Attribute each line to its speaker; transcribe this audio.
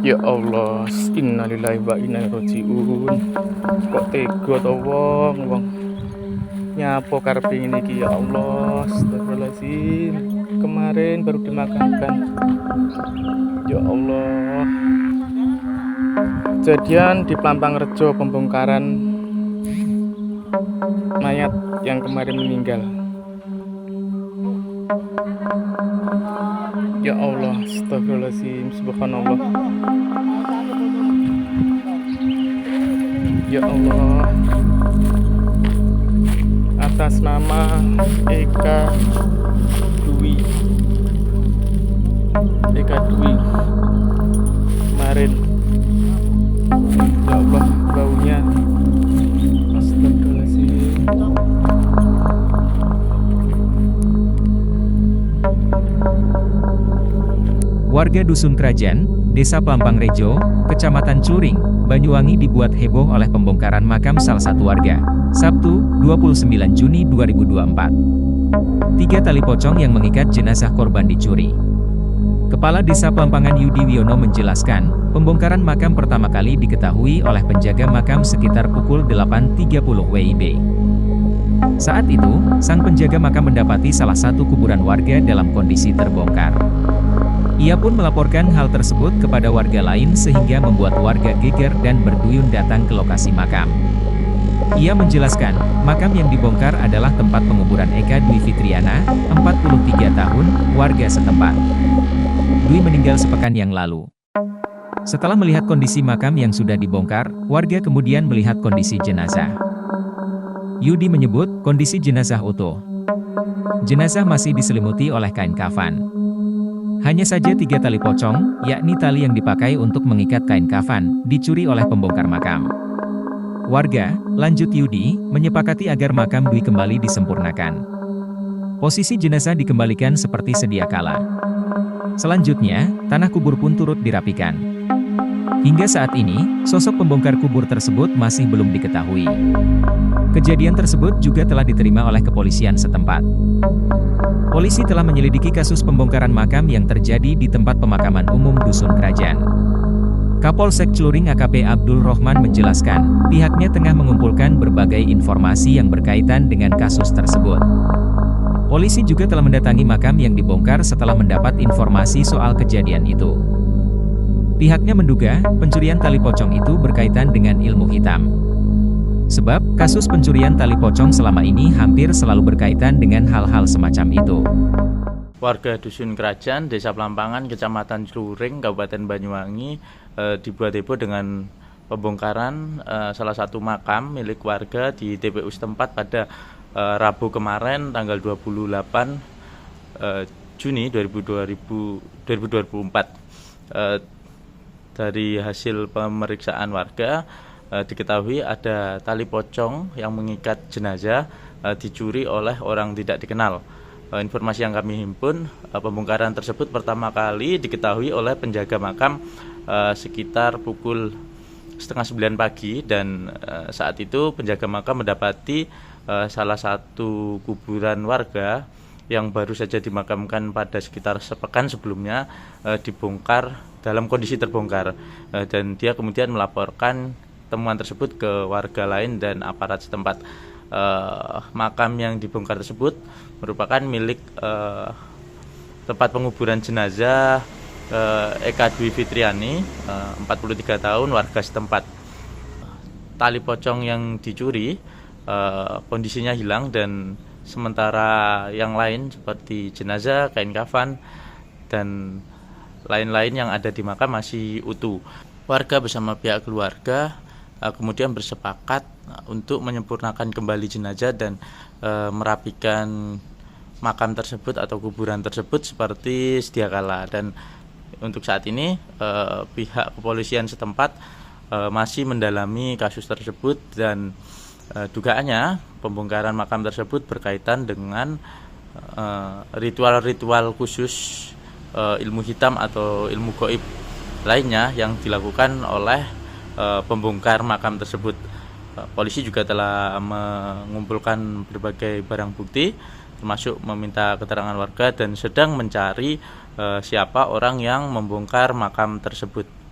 Speaker 1: Ya Allah, innalillahi wa inna ilaihi rajiun. Kok tega to wong nyapo karepe ngene iki ya Allah, astagfirullahaladzim. Kemarin baru dimakamkan. Ya Allah. Kejadian di Plampangrejo, pembongkaran mayat yang kemarin meninggal. Ya Allah, astagfirullahaladzim, subhanallah. Ya Allah, atas nama Eka Dwi kemarin, ya Allah, baunya astagfirullahaladzim.
Speaker 2: Warga Dusun Krajan, Desa Plampangrejo, Kecamatan Cluring, Banyuwangi dibuat heboh oleh pembongkaran makam salah satu warga. Sabtu, 29 Juni 2024. 3 tali pocong yang mengikat jenazah korban dicuri. Kepala Desa Plampangan Yudi Wiono menjelaskan, pembongkaran makam pertama kali diketahui oleh penjaga makam sekitar pukul 8.30 WIB. Saat itu, sang penjaga makam mendapati salah satu kuburan warga dalam kondisi terbongkar. Ia pun melaporkan hal tersebut kepada warga lain sehingga membuat warga geger dan berduyun datang ke lokasi makam. Ia menjelaskan, makam yang dibongkar adalah tempat penguburan Eka Dwi Fitriana, 43 tahun, warga setempat. Dwi meninggal sepekan yang lalu. Setelah melihat kondisi makam yang sudah dibongkar, warga kemudian melihat kondisi jenazah. Yudi menyebut, kondisi jenazah utuh. Jenazah masih diselimuti oleh kain kafan. Hanya saja 3 tali pocong, yakni tali yang dipakai untuk mengikat kain kafan, dicuri oleh pembongkar makam. Warga, lanjut Yudi, menyepakati agar makam Dwi kembali disempurnakan. Posisi jenazah dikembalikan seperti sedia kala. Selanjutnya, tanah kubur pun turut dirapikan. Hingga saat ini, sosok pembongkar kubur tersebut masih belum diketahui. Kejadian tersebut juga telah diterima oleh kepolisian setempat. Polisi telah menyelidiki kasus pembongkaran makam yang terjadi di tempat pemakaman umum Dusun Krajan. Kapolsek Cluring AKP Abdul Rohman menjelaskan, pihaknya tengah mengumpulkan berbagai informasi yang berkaitan dengan kasus tersebut. Polisi juga telah mendatangi makam yang dibongkar setelah mendapat informasi soal kejadian itu. Pihaknya menduga, pencurian tali pocong itu berkaitan dengan ilmu hitam. Sebab, kasus pencurian tali pocong selama ini hampir selalu berkaitan dengan hal-hal semacam itu.
Speaker 3: Warga Dusun Krajan, Desa Plampangan, Kecamatan Cluring, Kabupaten Banyuwangi dibuat heboh dengan pembongkaran salah satu makam milik warga di TPU setempat pada Rabu kemarin tanggal 28 Juni 2024. Dari hasil pemeriksaan warga, diketahui ada tali pocong yang mengikat jenazah dicuri oleh orang tidak dikenal. Informasi yang kami himpun, pembongkaran tersebut pertama kali diketahui oleh penjaga makam sekitar pukul 8:30 pagi, dan saat itu penjaga makam mendapati salah satu kuburan warga yang baru saja dimakamkan pada sekitar sepekan sebelumnya dibongkar dalam kondisi terbongkar, dan dia kemudian melaporkan temuan tersebut ke warga lain dan aparat setempat. Makam yang dibongkar tersebut merupakan milik tempat penguburan jenazah Eka Dwi Fitriani, 43 tahun, warga setempat. Tali pocong yang dicuri kondisinya hilang, dan sementara yang lain seperti jenazah, kain kafan, dan lain-lain yang ada di makam masih utuh. Warga bersama pihak keluarga kemudian bersepakat untuk menyempurnakan kembali jenazah dan merapikan makam tersebut atau kuburan tersebut seperti sedia kala. Dan untuk saat ini pihak kepolisian setempat masih mendalami kasus tersebut, dan dugaannya pembongkaran makam tersebut berkaitan dengan ritual-ritual khusus ilmu hitam atau ilmu gaib lainnya yang dilakukan oleh pembongkar makam tersebut. Polisi juga telah mengumpulkan berbagai barang bukti, termasuk meminta keterangan warga dan sedang mencari siapa orang yang membongkar makam tersebut.